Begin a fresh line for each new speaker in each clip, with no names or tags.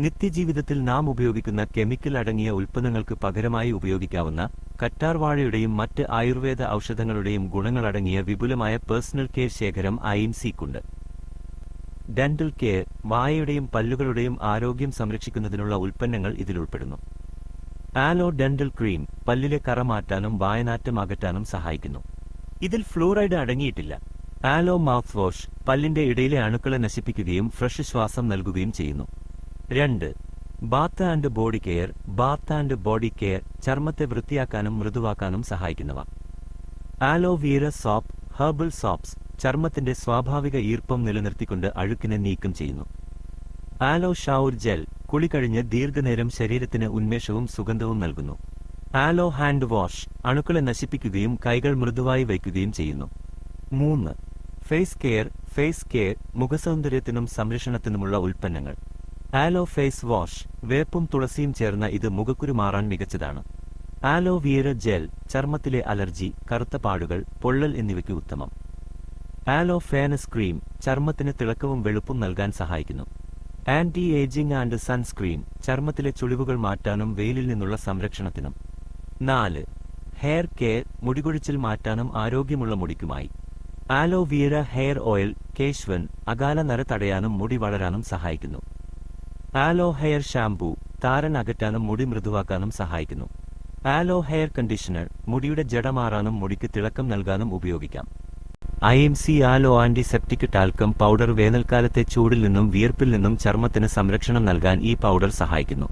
നിത്യജീവിതത്തിൽ നാം ഉപയോഗിക്കുന്ന കെമിക്കൽ അടങ്ങിയ ഉൽപ്പന്നങ്ങൾക്ക് പകരമായി ഉപയോഗിക്കാവുന്ന കറ്റാർവാഴയുടെയും മറ്റ് ആയുർവേദ ഔഷധങ്ങളുടെയും ഗുണങ്ങളടങ്ങിയ വിപുലമായ പേഴ്സണൽ കെയർ ശേഖരം IMCക്കുണ്ട്. ഡെന്റൽ കെയർ, വായയുടെയും പല്ലുകളുടെയും ആരോഗ്യം സംരക്ഷിക്കുന്നതിനുള്ള ഉൽപ്പന്നങ്ങൾ ഇതിലുൾപ്പെടുന്നു. ആലോ ഡെന്റൽ ക്രീം പല്ലിലെ കറ മാറ്റാനും വായനാറ്റം അകറ്റാനും സഹായിക്കുന്നു. ഇതിൽ ഫ്ലൂറൈഡ് അടങ്ങിയിട്ടില്ല. ആലോ മൗത്ത് വാഷ് പല്ലിന്റെ ഇടയിലെ അണുക്കളെ നശിപ്പിക്കുകയും ഫ്രഷ് ശ്വാസം നൽകുകയും ചെയ്യുന്നു. 2. Baat and body care. Baat and body care ചർമ്മത്തെ വൃത്തിയാക്കാനും മൃദുവാക്കാനും സഹായിക്കുന്നവ. ആലോ വീര സോപ്പ്, ഹെർബൽ സോപ്സ് ചർമ്മത്തിന്റെ സ്വാഭാവിക ഈർപ്പം നിലനിർത്തിക്കൊണ്ട് അഴുക്കിനെ നീക്കം ചെയ്യുന്നു. ആലോ ഷവർ ജെൽ കുളി കഴിഞ്ഞ് ദീർഘനേരം ശരീരത്തിന് ഉന്മേഷവും സുഗന്ധവും നൽകുന്നു. ആലോ ഹാൻഡ് വാഷ് അണുക്കളെ നശിപ്പിക്കുകയും കൈകൾ മൃദുവായി വയ്ക്കുകയും ചെയ്യുന്നു. 3. Face care. ഫേസ് കെയർ മുഖസൗന്ദര്യത്തിനും സംരക്ഷണത്തിനുമുള്ള ഉൽപ്പന്നങ്ങൾ. ആലോ ഫേസ് വാഷ് വേപ്പും തുളസിയും ചേർന്ന ഇത് മുഖക്കുരു മാറാൻ മികച്ചതാണ്. ആലോ വീര ജെൽ ചർമ്മത്തിലെ അലർജി, കറുത്ത പാടുകൾ, പൊള്ളൽ എന്നിവയ്ക്ക് ഉത്തമം. ആലോ ഫെയർനെസ് ക്രീം ചർമ്മത്തിന് തിളക്കവും വെളുപ്പും നൽകാൻ സഹായിക്കുന്നു. ആന്റി ഏജിംഗ് ആൻഡ് സൺസ്ക്രീൻ ചർമ്മത്തിലെ ചുളിവുകൾ മാറ്റാനും വെയിലിൽ നിന്നുള്ള സംരക്ഷണത്തിനും. 4. ഹെയർ കെയർ മുടികൊഴിച്ചിൽ മാറ്റാനും ആരോഗ്യമുള്ള മുടിക്കുമായി. ആലോ വീര ഹെയർ ഓയിൽ കേശ്വൻ അകാല നര തടയാനും മുടി വളരാനും സഹായിക്കുന്നു. ആലോ ഹെയർ ഷാംപൂ താരൻ അകറ്റാനും മുടി മൃദുവാക്കാനും സഹായിക്കുന്നു. ആലോ ഹെയർ കണ്ടീഷണർ മുടിയുടെ ജട മാറാനും മുടിക്ക് തിളക്കം നൽകാനും ഉപയോഗിക്കാം. IMC ആലോ ആന്റിസെപ്റ്റിക് ടാൽക്കം പൗഡർ വേനൽക്കാലത്തെ ചൂടിൽ നിന്നും വിയർപ്പിൽ നിന്നും ചർമ്മത്തിന് സംരക്ഷണം നൽകാൻ ഈ പൗഡർ സഹായിക്കുന്നു.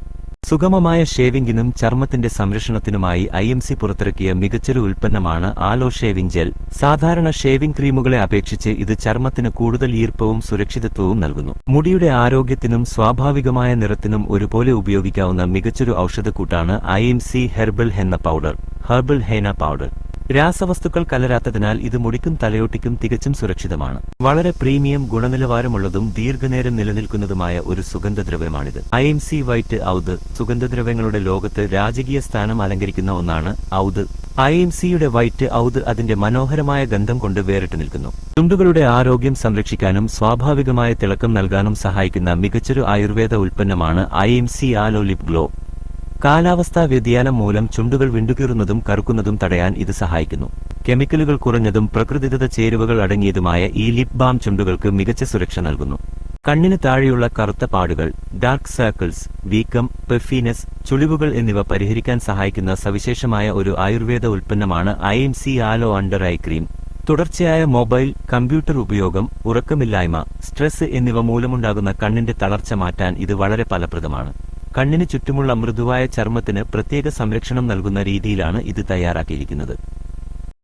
സുഗമമായ ഷേവിംഗിനും ചർമ്മത്തിന്റെ സംരക്ഷണത്തിനുമായി IMC പുറത്തിറക്കിയ മികച്ചൊരു ഉൽപ്പന്നമാണ് ആലോ ഷേവിംഗ് ജെൽ. സാധാരണ ഷേവിംഗ് ക്രീമുകളെ അപേക്ഷിച്ച് ഇത് ചർമ്മത്തിന് കൂടുതൽ ഈർപ്പവും സുരക്ഷിതത്വവും നൽകുന്നു. മുടിയുടെ ആരോഗ്യത്തിനും സ്വാഭാവികമായ നിറത്തിനും ഒരുപോലെ ഉപയോഗിക്കാവുന്ന മികച്ചൊരു ഔഷധക്കൂട്ടാണ് IMC herbal henna powder. Herbal Hena powder രാസവസ്തുക്കൾ കലരാത്തതിനാൽ ഇത് മുടിക്കും തലയോട്ടിക്കും തികച്ചും സുരക്ഷിതമാണ്. വളരെ പ്രീമിയം ഗുണനിലവാരമുള്ളതും ദീർഘനേരം നിലനിൽക്കുന്നതുമായ ഒരു സുഗന്ധദ്രവ്യമാണിത്. IMC വൈറ്റ് ഔദ് സുഗന്ധദ്രവ്യങ്ങളുടെ ലോകത്ത് രാജകീയ സ്ഥാനം അലങ്കരിക്കുന്ന ഒന്നാണ് ഔദ്. IMCയുടെ വൈറ്റ് ഔദ് അതിന്റെ മനോഹരമായ ഗന്ധം കൊണ്ട് വേറിട്ട് നിൽക്കുന്നു. ചുണ്ടുകളുടെ ആരോഗ്യം സംരക്ഷിക്കാനും സ്വാഭാവികമായ തിളക്കം നൽകാനും സഹായിക്കുന്ന മികച്ചൊരു ആയുർവേദ ഉൽപ്പന്നമാണ് IMC ആലോ ലിപ് ഗ്ലോ. കാലാവസ്ഥാ വ്യതിയാനം മൂലം ചുണ്ടുകൾ വിണ്ടുകീറുന്നതും കറുക്കുന്നതും തടയാൻ ഇത് സഹായിക്കുന്നു. കെമിക്കലുകൾ കുറഞ്ഞതും പ്രകൃതിദത്ത ചേരുവകൾ അടങ്ങിയതുമായ ഈ ലിപ് ബാം ചുണ്ടുകൾക്ക് മികച്ച സുരക്ഷ നൽകുന്നു. കണ്ണിന് താഴെയുള്ള കറുത്ത പാടുകൾ, ഡാർക്ക് സർക്കിൾസ്, വീക്കം, പഫിനെസ്, ചുളിവുകൾ എന്നിവ പരിഹരിക്കാൻ സഹായിക്കുന്ന സവിശേഷമായ ഒരു ആയുർവേദ ഉൽപ്പന്നമാണ് IMC ആലോ അണ്ടർ ഐ ക്രീം. തുടർച്ചയായ മൊബൈൽ, കമ്പ്യൂട്ടർ ഉപയോഗം, ഉറക്കമില്ലായ്മ, സ്ട്രെസ് എന്നിവ മൂലമുണ്ടാകുന്ന കണ്ണിന്റെ തളർച്ച മാറ്റാൻ ഇത് വളരെ ഫലപ്രദമാണ്. കണ്ണിന് ചുറ്റുമുള്ള മൃദുവായ ചർമ്മത്തിന് പ്രത്യേക സംരക്ഷണം നൽകുന്ന രീതിയിലാണ് ഇത് തയ്യാറാക്കിയിരിക്കുന്നത്.